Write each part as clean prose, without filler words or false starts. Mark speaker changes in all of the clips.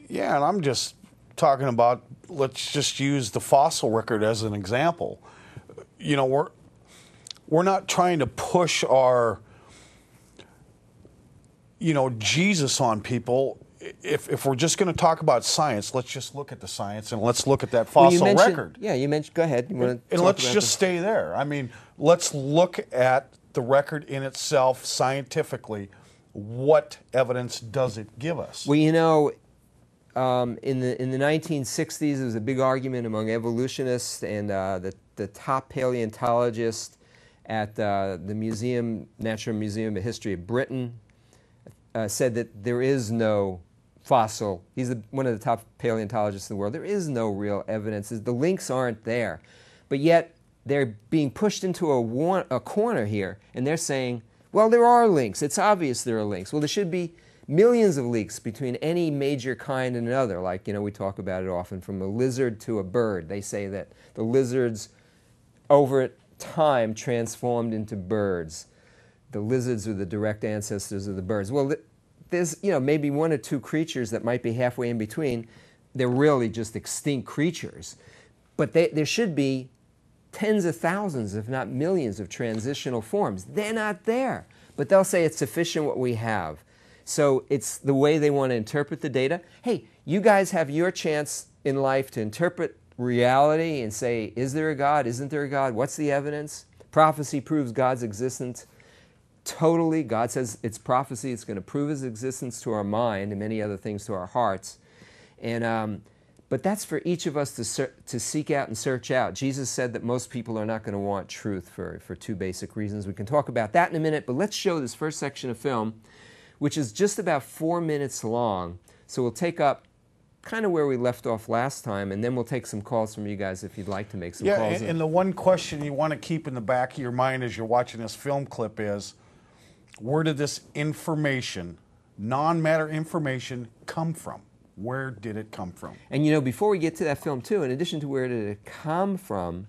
Speaker 1: Yeah, and I'm just talking about, let's just use the fossil record as an example. You know, we're not trying to push our, you know, Jesus on people. If we're just going to talk about science, let's just look at the science and let's look at that fossil record.
Speaker 2: Yeah, you mentioned, go ahead.
Speaker 1: And let's just stay there. I mean, let's look at the record in itself scientifically. What evidence does it give us?
Speaker 2: Well, you know, in the 1960s, there was a big argument among evolutionists, and the top paleontologist at the Natural Museum of History of Britain said that there is no fossil. He's one of the top paleontologists in the world. There is no real evidence. The links aren't there. But yet, they're being pushed into a corner here, and they're saying, well, there are links. It's obvious there are links. Well, there should be millions of links between any major kind and another. Like, you know, we talk about it often, from a lizard to a bird. They say that the lizards, over time, transformed into birds. The lizards are the direct ancestors of the birds. Well, there's, you know, maybe one or two creatures that might be halfway in between. They're really just extinct creatures. But there should be tens of thousands, if not millions, of transitional forms. They're not there. But they'll say it's sufficient what we have. So it's the way they want to interpret the data. Hey, you guys have your chance in life to interpret reality and say, is there a God? Isn't there a God? What's the evidence? Prophecy proves God's existence. Totally. God says it's prophecy. It's going to prove his existence to our mind and many other things to our hearts. And but that's for each of us to seek out and search out. Jesus said that most people are not going to want truth for two basic reasons. We can talk about that in a minute, but let's show this first section of film, which is just about 4 minutes long. So we'll take up kind of where we left off last time, and then we'll take some calls from you guys if you'd like to make some calls.
Speaker 1: Yeah, and the one question you want to keep in the back of your mind as you're watching this film clip is, where did this information, non-matter information, come from? Where did it come from?
Speaker 2: And you know, before we get to that film too, in addition to where did it come from,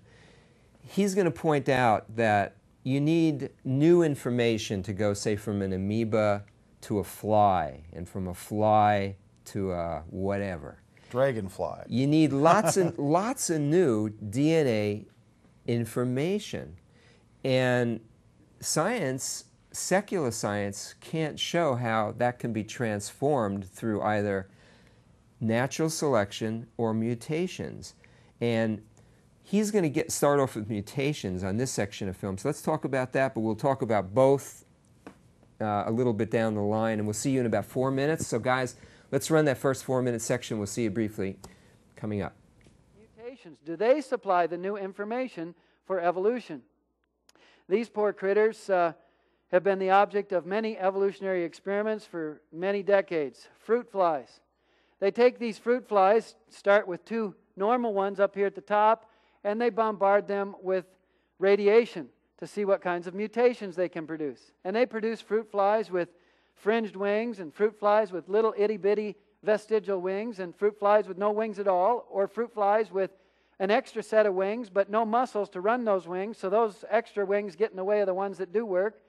Speaker 2: he's going to point out that you need new information to go, say, from an amoeba to a fly, and from a fly to a whatever.
Speaker 1: Dragonfly.
Speaker 2: You need lots of new DNA information. And science, secular science, can't show how that can be transformed through either natural selection or mutations. And he's going to start off with mutations on this section of film. So let's talk about that, but we'll talk about both a little bit down the line, and we'll see you in about 4 minutes. So guys, let's run that first 4-minute section. We'll see you briefly coming up.
Speaker 3: Mutations, do they supply the new information for evolution? These poor critters have been the object of many evolutionary experiments for many decades. Fruit flies. They take these fruit flies, start with 2 normal ones up here at the top, and they bombard them with radiation to see what kinds of mutations they can produce. And they produce fruit flies with fringed wings, and fruit flies with little itty-bitty vestigial wings, and fruit flies with no wings at all, or fruit flies with an extra set of wings but no muscles to run those wings, so those extra wings get in the way of the ones that do work,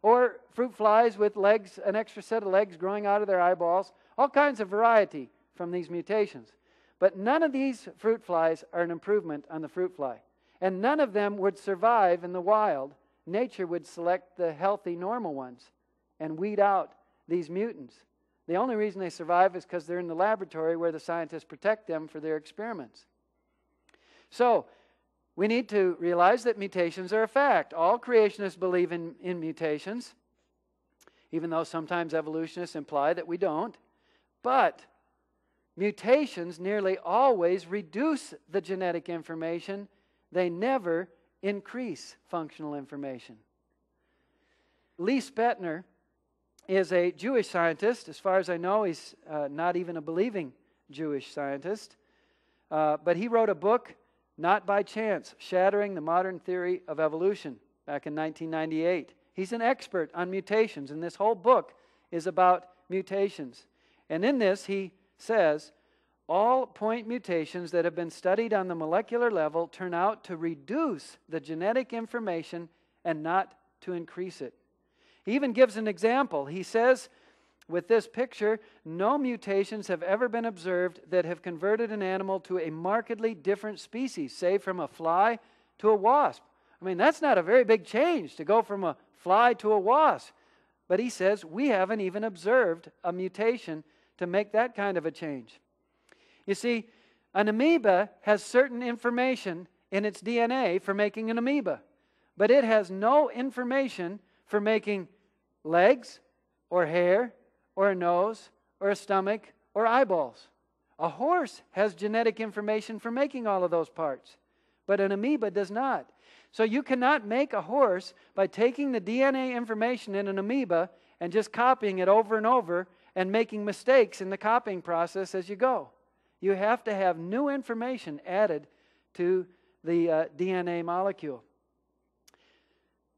Speaker 3: or fruit flies with legs, an extra set of legs growing out of their eyeballs, all kinds of variety from these mutations. But none of these fruit flies are an improvement on the fruit fly. And none of them would survive in the wild. Nature would select the healthy, normal ones and weed out these mutants. The only reason they survive is because they're in the laboratory where the scientists protect them for their experiments. So, we need to realize that mutations are a fact. All creationists believe in mutations, even though sometimes evolutionists imply that we don't. But mutations nearly always reduce the genetic information. They never increase functional information. Lee Spetner is a Jewish scientist. As far as I know, he's not even a believing Jewish scientist. But he wrote a book, Not by Chance, Shattering the Modern Theory of Evolution, back in 1998. He's an expert on mutations, and this whole book is about mutations. And in this, he says, all point mutations that have been studied on the molecular level turn out to reduce the genetic information and not to increase it. He even gives an example. He says With this picture, no mutations have ever been observed that have converted an animal to a markedly different species, say from a fly to a wasp. I mean, that's not a very big change to go from a fly to a wasp. But he says we haven't even observed a mutation to make that kind of a change. You see, an amoeba has certain information in its DNA for making an amoeba, but it has no information for making legs or hair or a nose or a stomach or eyeballs. A horse has genetic information for making all of those parts, but an amoeba does not. So you cannot make a horse by taking the DNA information in an amoeba and just copying it over and over and making mistakes in the copying process as you go. You have to have new information added to the DNA molecule.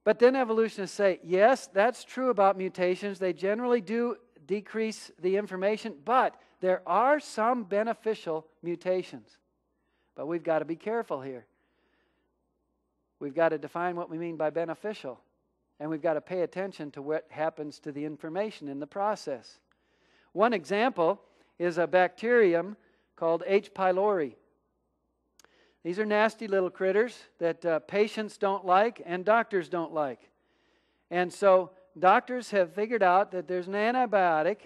Speaker 3: But then evolutionists say, yes, that's true about mutations. They generally do decrease the information, but there are some beneficial mutations. But we've got to be careful here. We've got to define what we mean by beneficial, and we've got to pay attention to what happens to the information in the process. One example is a bacterium called H. pylori. These are nasty little critters that patients don't like and doctors don't like. And so doctors have figured out that there's an antibiotic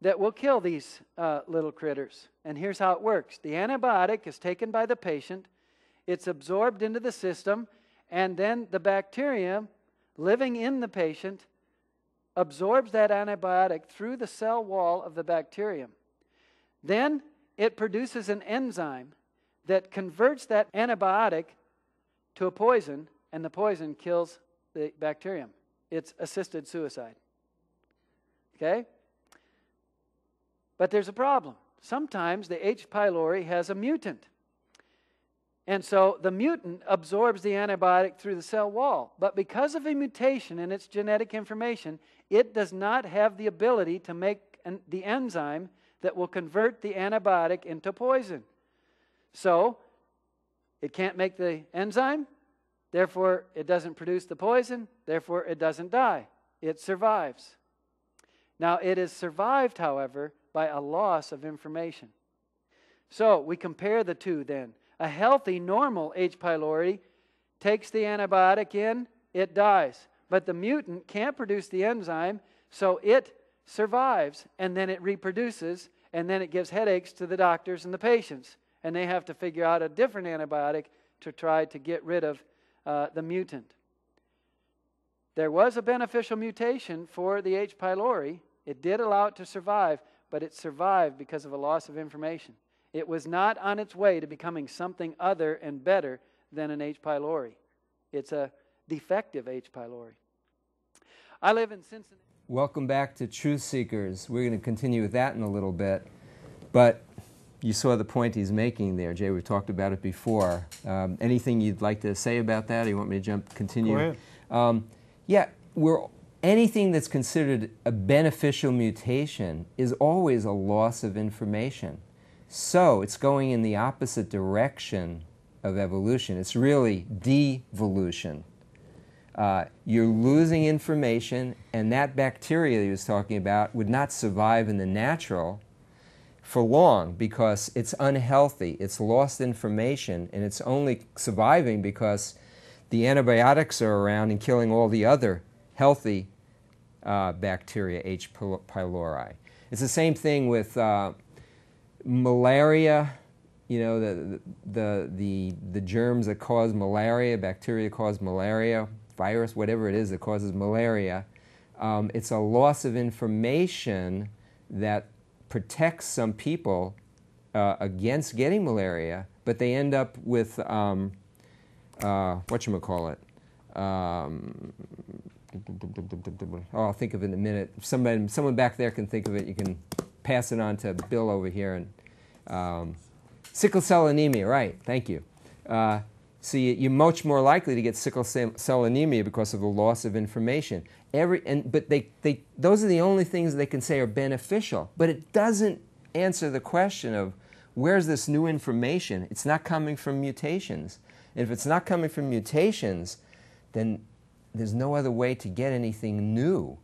Speaker 3: that will kill these little critters. And here's how it works. The antibiotic is taken by the patient, it's absorbed into the system, and then the bacterium living in the patient absorbs that antibiotic through the cell wall of the bacterium. Then it produces an enzyme that converts that antibiotic to a poison, and the poison kills the bacterium. It's assisted suicide. Okay? But there's a problem. Sometimes the H. pylori has a mutant. And so the mutant absorbs the antibiotic through the cell wall. But because of a mutation in its genetic information, it does not have the ability to make the enzyme that will convert the antibiotic into poison. So it can't make the enzyme, therefore it doesn't produce the poison, therefore it doesn't die. It survives. Now it is survived, however, by a loss of information. So we compare the two then. A healthy, normal H. pylori takes the antibiotic in, it dies. But the mutant can't produce the enzyme, so it survives, and then it reproduces, and then it gives headaches to the doctors and the patients. And they have to figure out a different antibiotic to try to get rid of the mutant. There was a beneficial mutation for the H. pylori. It did allow it to survive, but it survived because of a loss of information. It was not on its way to becoming something other and better than an H. pylori. It's a defective H. pylori. I live in Cincinnati.
Speaker 2: Welcome back to Truth Seekers. We're going to continue with that in a little bit. But you saw the point he's making there, Jay. We've talked about it before. Anything you'd like to say about that, or you want me to continue?
Speaker 1: Go
Speaker 2: ahead. Anything that's considered a beneficial mutation is always a loss of information. So it's going in the opposite direction of evolution. It's really devolution. You're losing information, and that bacteria he was talking about would not survive in the natural for long because it's unhealthy. It's lost information, and it's only surviving because the antibiotics are around and killing all the other healthy bacteria, H. pylori. It's the same thing with malaria. You know, the germs that cause malaria, bacteria cause malaria, virus, whatever it is that causes malaria. It's a loss of information that protects some people against getting malaria, but they end up with whatchamacallit. I'll think of it in a minute. If someone back there can think of it, you can pass it on to Bill over here. And sickle cell anemia, right? Thank you. So you're much more likely to get sickle cell anemia because of the loss of information. But those are the only things they can say are beneficial. But it doesn't answer the question of where's this new information? It's not coming from mutations. And if it's not coming from mutations, then there's no other way to get anything new.